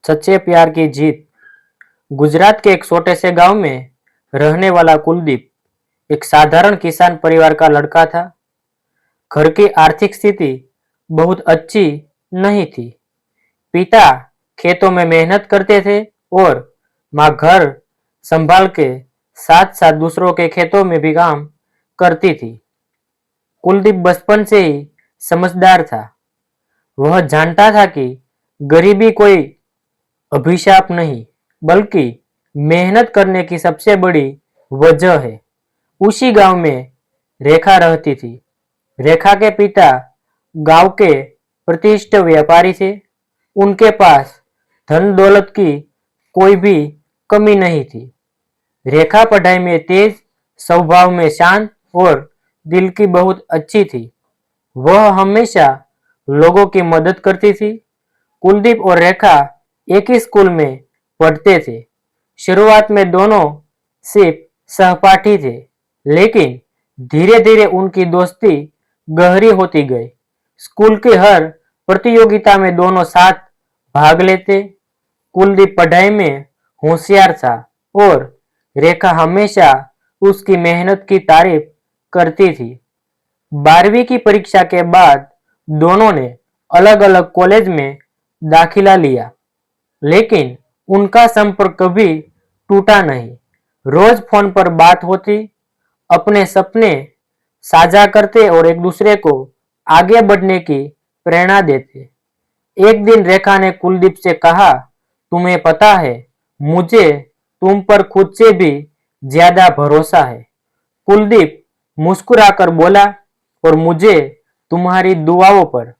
सच्चे प्यार की जीत। गुजरात के एक छोटे से गांव में रहने वाला कुलदीप एक साधारण किसान परिवार का लड़का था। घर की आर्थिक स्थिति बहुत अच्छी नहीं थी। पिता खेतों में मेहनत करते थे और माँ घर संभाल के साथ साथ दूसरों के खेतों में भी काम करती थी। कुलदीप बचपन से ही समझदार था। वह जानता था कि गरीबी कोई अभिशाप नहीं, बल्कि मेहनत करने की सबसे बड़ी वजह है। उसी गांव में रेखा रहती थी। रेखा के पिता गांव के प्रतिष्ठित व्यापारी थे। उनके पास धन दौलत की कोई भी कमी नहीं थी। रेखा पढ़ाई में तेज, स्वभाव में शांत और दिल की बहुत अच्छी थी। वह हमेशा लोगों की मदद करती थी। कुलदीप और रेखा एक ही स्कूल में पढ़ते थे। शुरुआत में दोनों सिर्फ सहपाठी थे, लेकिन धीरे धीरे उनकी दोस्ती गहरी होती गई। स्कूल की हर प्रतियोगिता में दोनों साथ भाग लेते। कुलदीप पढ़ाई में होशियार था और रेखा हमेशा उसकी मेहनत की तारीफ करती थी। 12वीं की परीक्षा के बाद दोनों ने अलग अलग कॉलेज में दाखिला लिया, लेकिन उनका संपर्क कभी टूटा नहीं। रोज फोन पर बात होती, अपने सपने साझा करते और एक दूसरे को आगे बढ़ने की प्रेरणा देते। एक दिन रेखा ने कुलदीप से कहा, तुम्हें पता है, मुझे तुम पर खुद से भी ज्यादा भरोसा है। कुलदीप मुस्कुराकर बोला, और मुझे तुम्हारी दुआओं पर।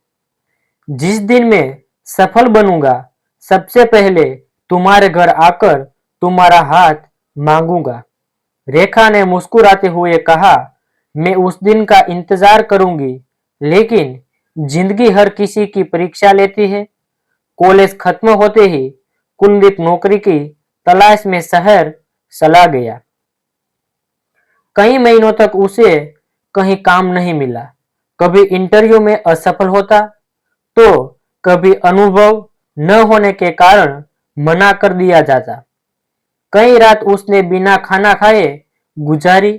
जिस दिन मैं सफल बनूंगा, सबसे पहले तुम्हारे घर आकर तुम्हारा हाथ मांगूंगा। रेखा ने मुस्कुराते हुए कहा, मैं उस दिन का इंतजार करूंगी, लेकिन जिंदगी हर किसी की परीक्षा लेती है। कॉलेज खत्म होते ही कुलदीप नौकरी की तलाश में शहर चला गया। कई महीनों तक उसे कहीं काम नहीं मिला। कभी इंटरव्यू में असफल होता, तो कभी अनुभव न होने के कारण मना कर दिया जाता। कई रात उसने बिना खाना खाए गुजारी।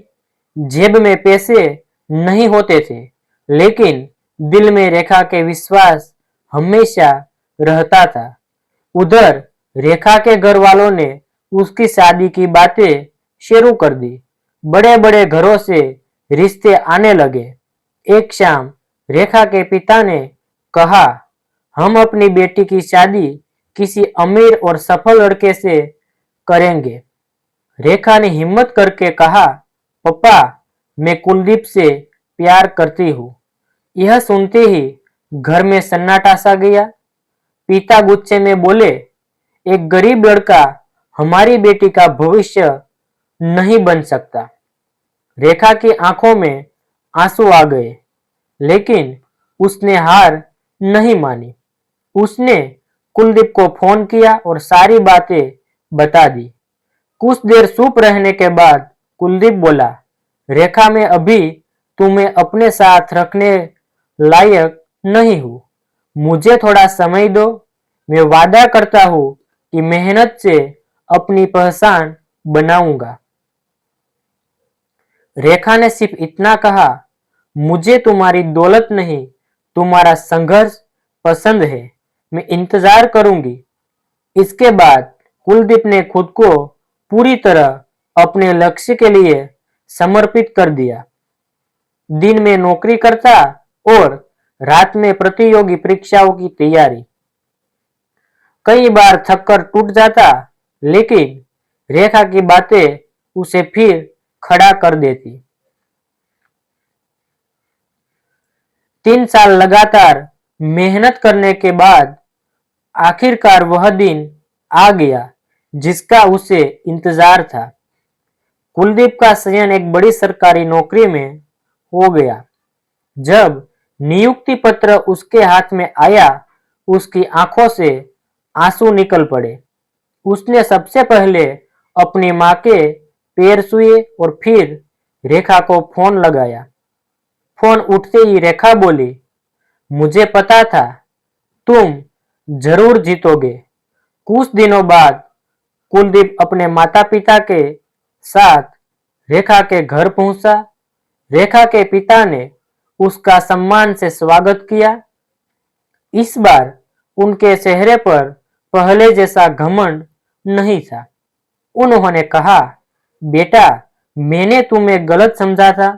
जेब में पैसे नहीं होते थे, लेकिन दिल में रेखा के विश्वास हमेशा रहता था। उधर रेखा के घर वालों ने उसकी शादी की बातें शुरू कर दी। बड़े बड़े घरों से रिश्ते आने लगे। एक शाम रेखा के पिता ने कहा, हम अपनी बेटी की शादी किसी अमीर और सफल लड़के से करेंगे। रेखा ने हिम्मत करके कहा, पापा, मैं कुलदीप से प्यार करती हूँ। यह सुनते ही घर में सन्नाटा सा गया। पिता गुस्से में बोले, एक गरीब लड़का हमारी बेटी का भविष्य नहीं बन सकता। रेखा की आंखों में आंसू आ गए, लेकिन उसने हार नहीं मानी। उसने कुलदीप को फोन किया और सारी बातें बता दी। कुछ देर चुप रहने के बाद कुलदीप बोला, रेखा, मैं अभी तुम्हें अपने साथ रखने लायक नहीं हूँ। मुझे थोड़ा समय दो। मैं वादा करता हूँ कि मेहनत से अपनी पहचान बनाऊंगा। रेखा ने सिर्फ इतना कहा, मुझे तुम्हारी दौलत नहीं, तुम्हारा संघर्ष पसंद है। मैं इंतजार करूंगी। इसके बाद कुलदीप ने खुद को पूरी तरह अपने लक्ष्य के लिए समर्पित कर दिया। दिन में नौकरी करता और रात में प्रतियोगी परीक्षाओं की तैयारी। कई बार थककर टूट जाता, लेकिन रेखा की बातें उसे फिर खड़ा कर देती। 3 साल लगातार मेहनत करने के बाद आखिरकार वह दिन आ गया जिसका उसे इंतजार था। कुलदीप का चयन एक बड़ी सरकारी नौकरी में हो गया। जब नियुक्ति पत्र उसके हाथ में आया, उसकी आंखों से आंसू निकल पड़े। उसने सबसे पहले अपनी माँ के पैर छुए और फिर रेखा को फोन लगाया। फोन उठते ही रेखा बोली, मुझे पता था तुम जरूर जीतोगे। कुछ दिनों बाद कुलदीप अपने माता पिता के साथ रेखा के घर पहुंचा। रेखा के पिता ने उसका सम्मान से स्वागत किया। इस बार उनके चेहरे पर पहले जैसा घमंड नहीं था। उन्होंने कहा, बेटा, मैंने तुम्हें गलत समझा था।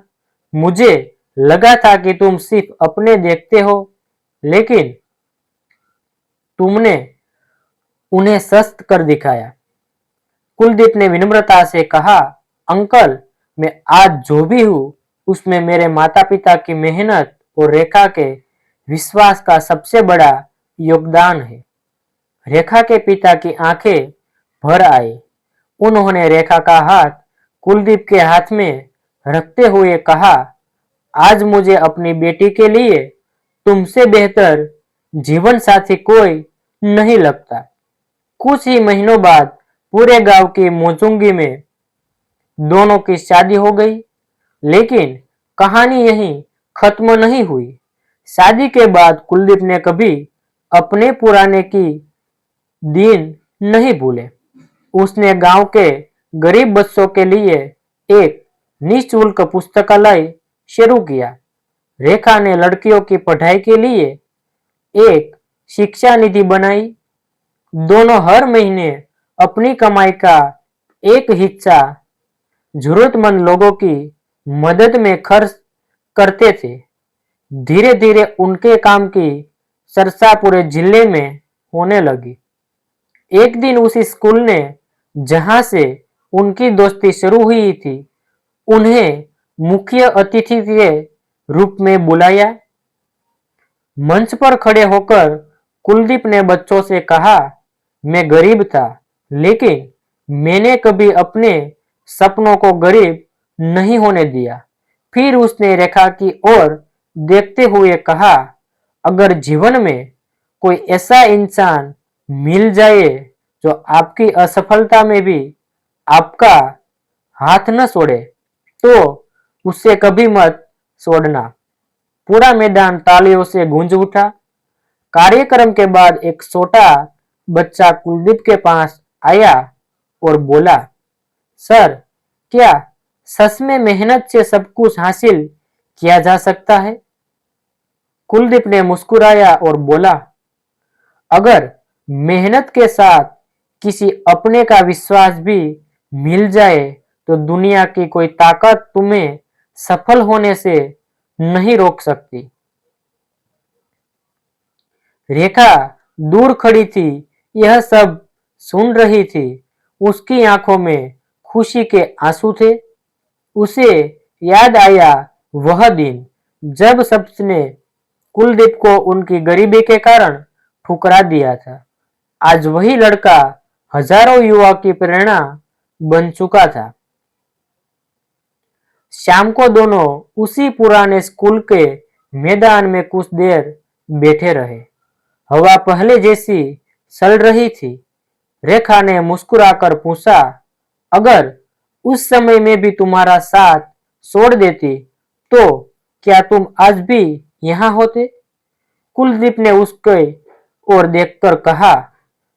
मुझे लगा था कि तुम सिर्फ अपने देखते हो, लेकिन तुमने उन्हें सस्त कर दिखाया। कुलदीप ने विनम्रता से कहा, अंकल, मैं आज जो भी हूँ उसमें मेरे माता पिता की मेहनत और रेखा के विश्वास का सबसे बड़ा योगदान है। रेखा के पिता की आंखें भर आई। उन्होंने रेखा का हाथ कुलदीप के हाथ में रखते हुए कहा, आज मुझे अपनी बेटी के लिए तुमसे बेहतर जीवन साथी कोई नहीं लगता। कुछ ही महीनों बाद पूरे गांव की मौजूदगी में दोनों की शादी हो गई। लेकिन कहानी यहीं खत्म नहीं हुई। शादी के बाद कुलदीप ने कभी अपने पुराने की दिन नहीं भूले। उसने गांव के गरीब बच्चों के लिए एक निःशुल्क पुस्तकालय शुरू किया। रेखा ने लड़कियों की पढ़ाई के लिए एक शिक्षा निधि बनाई। दोनों हर महीने अपनी कमाई का एक हिस्सा जरूरतमंद लोगों की मदद में खर्च करते थे। धीरे धीरे उनके काम की चर्चा पूरे जिले में होने लगी। एक दिन उसी स्कूल ने जहां से उनकी दोस्ती शुरू हुई थी, उन्हें मुख्य अतिथि के रूप में बुलाया। मंच पर खड़े होकर कुलदीप ने बच्चों से कहा, मैं गरीब था, लेकिन मैंने कभी अपने सपनों को गरीब नहीं होने दिया। फिर उसने रेखा की ओर देखते हुए कहा, अगर जीवन में कोई ऐसा इंसान मिल जाए जो आपकी असफलता में भी आपका हाथ न छोड़े, तो उससे कभी मत छोड़ना। पूरा मैदान तालियों से गूंज उठा। कार्यक्रम के बाद एक छोटा बच्चा कुलदीप के पास आया और बोला, सर, क्या सच में मेहनत से सब कुछ हासिल किया जा सकता है? कुलदीप ने मुस्कुराया और बोला, अगर मेहनत के साथ किसी अपने का विश्वास भी मिल जाए तो दुनिया की कोई ताकत तुम्हें सफल होने से नहीं रोक सकती। रेखा दूर खड़ी थी, यह सब सुन रही थी। उसकी आंखों में खुशी के आंसू थे। उसे याद आया वह दिन जब सबने कुलदीप को उनकी गरीबी के कारण ठुकरा दिया था। आज वही लड़का हजारों युवा की प्रेरणा बन चुका था। शाम को दोनों उसी पुराने स्कूल के मैदान में कुछ देर बैठे रहे। हवा पहले जैसी चल रही थी। रेखा ने मुस्कुराकर पूछा, अगर उस समय में भी तुम्हारा साथ छोड़ देती तो क्या तुम आज भी यहाँ होते? कुलदीप ने उसके ओर देखकर कहा,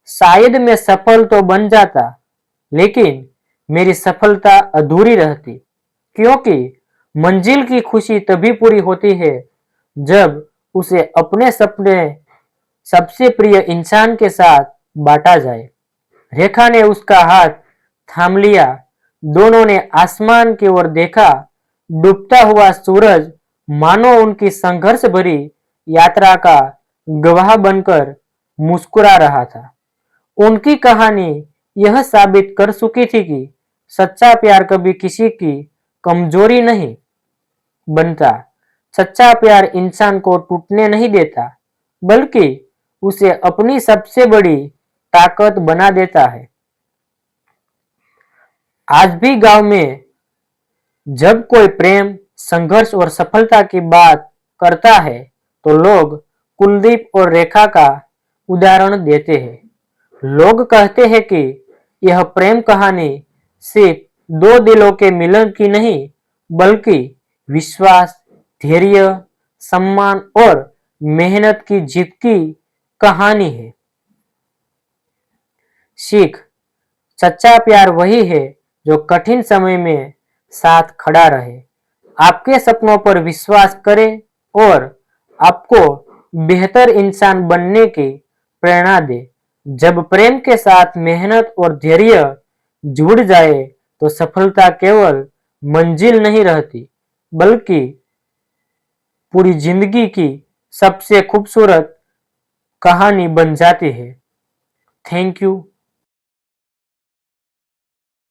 शायद मैं सफल तो बन जाता, लेकिन मेरी सफलता अधूरी रहती, क्योंकि मंजिल की खुशी तभी पूरी होती है जब उसे अपने सपने सबसे प्रिय इंसान के साथ बांटा जाए। रेखा ने उसका हाथ थाम लिया। दोनों ने आसमान की ओर देखा। डूबता हुआ सूरज मानो उनकी संघर्ष भरी यात्रा का गवाह बनकर मुस्कुरा रहा था। उनकी कहानी यह साबित कर चुकी थी कि सच्चा प्यार कभी किसी की कमजोरी नहीं बनता। सच्चा प्यार इंसान को टूटने नहीं देता, बल्कि उसे अपनी सबसे बड़ी ताकत बना देता है। आज भी गांव में जब कोई प्रेम, संघर्ष और सफलता की बात करता है तो लोग कुलदीप और रेखा का उदाहरण देते हैं। लोग कहते हैं कि यह प्रेम कहानी सिर्फ दो दिलों के मिलन की नहीं, बल्कि विश्वास, धैर्य, सम्मान और मेहनत की जीत की कहानी है। सीख, सच्चा प्यार वही है जो कठिन समय में साथ खड़ा रहे, आपके सपनों पर विश्वास करे और आपको बेहतर इंसान बनने की प्रेरणा दे। जब प्रेम के साथ मेहनत और धैर्य जुड़ जाए तो सफलता केवल मंजिल नहीं रहती, बल्कि पूरी जिंदगी की सबसे खूबसूरत कहानी बन जाती है। Thank you.